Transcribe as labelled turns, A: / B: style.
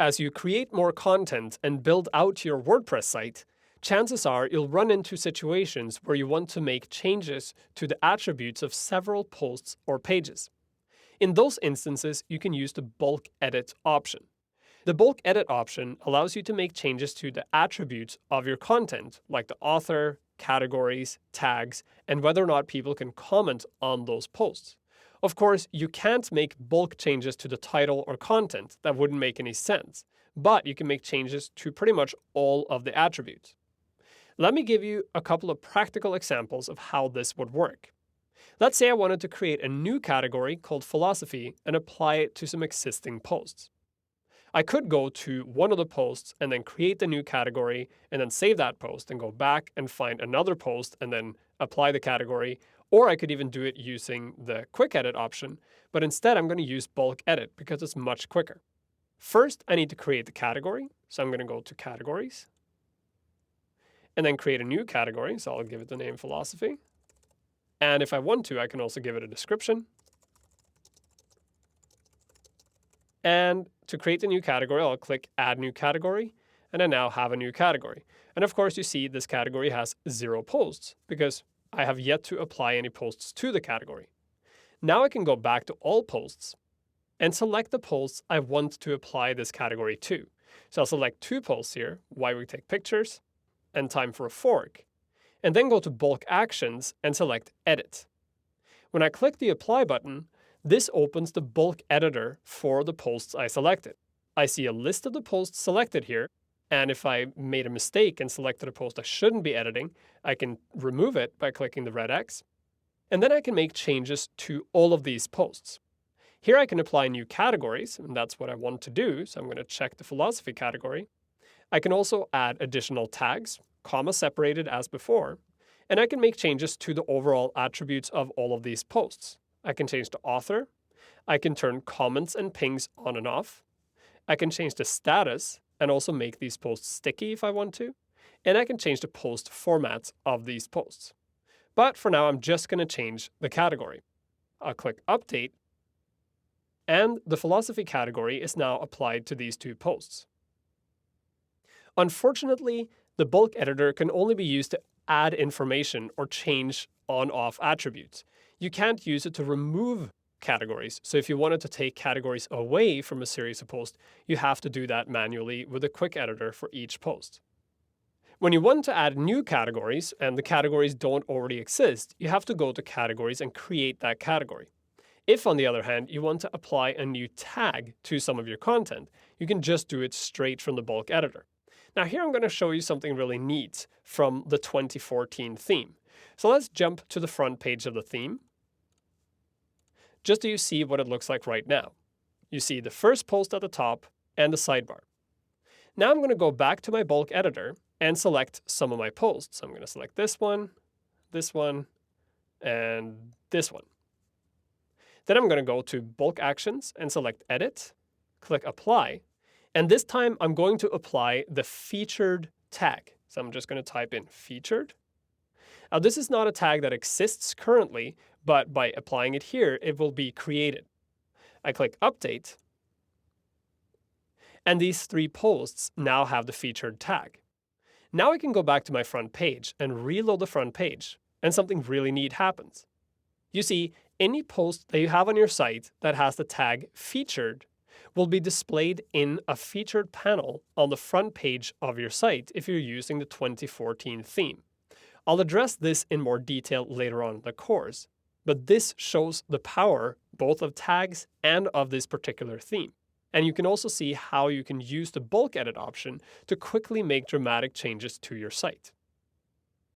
A: As you create more content and build out your WordPress site, chances are you'll run into situations where you want to make changes to the attributes of several posts or pages. In those instances, you can use the bulk edit option. The bulk edit option allows you to make changes to the attributes of your content, like the author, categories, tags, and whether or not people can comment on those posts. Of course, you can't make bulk changes to the title or content. That wouldn't make any sense. But you can make changes to pretty much all of the attributes. Let me give you a couple of practical examples of how this would work. Let's say I wanted to create a new category called philosophy and apply it to some existing posts. I could go to one of the posts and then create the new category and then save that post and go back and find another post and then apply the category. Or I could even do it using the quick edit option, but instead I'm going to use bulk edit because it's much quicker. First, I need to create the category. So I'm going to go to categories and then create a new category. So I'll give it the name philosophy. And if I want to, I can also give it a description. And to create the new category, I'll click Add New Category, and I now have a new category. And of course, you see this category has 0 posts because I have yet to apply any posts to the category. Now I can go back to all posts and select the posts I want to apply this category to. So I'll select 2 posts here, Why We Take Pictures, and Time for a Fork, and then go to Bulk Actions and select Edit. When I click the Apply button, this opens the bulk editor for the posts I selected. I see a list of the posts selected here, and if I made a mistake and selected a post I shouldn't be editing, I can remove it by clicking the red X. And then I can make changes to all of these posts. Here I can apply new categories, and that's what I want to do, so I'm going to check the philosophy category. I can also add additional tags, comma separated as before, and I can make changes to the overall attributes of all of these posts. I can change the author. I can turn comments and pings on and off. I can change the status and also make these posts sticky if I want to. And I can change the post formats of these posts. But for now, I'm just going to change the category. I'll click Update. And the philosophy category is now applied to these 2 posts. Unfortunately, the bulk editor can only be used to add information or change on-off attributes. You can't use it to remove categories. So if you wanted to take categories away from a series of posts, you have to do that manually with a quick editor for each post. When you want to add new categories and the categories don't already exist, you have to go to categories and create that category. If, on the other hand, you want to apply a new tag to some of your content, you can just do it straight from the bulk editor. Now here I'm going to show you something really neat from the 2014 theme. So let's jump to the front page of the theme, just so you see what it looks like right now. You see the first post at the top and the sidebar. Now I'm going to go back to my bulk editor and select some of my posts. I'm going to select this one, and this one. Then I'm going to go to Bulk Actions and select Edit, click Apply, and this time I'm going to apply the featured tag. So I'm just going to type in featured. Now this is not a tag that exists currently, but by applying it here, it will be created. I click Update, and these 3 posts now have the featured tag. Now I can go back to my front page and reload the front page, and something really neat happens. You see, any post that you have on your site that has the tag featured will be displayed in a featured panel on the front page of your site if you're using the 2014 theme. I'll address this in more detail later on in the course, but this shows the power both of tags and of this particular theme. And you can also see how you can use the bulk edit option to quickly make dramatic changes to your site.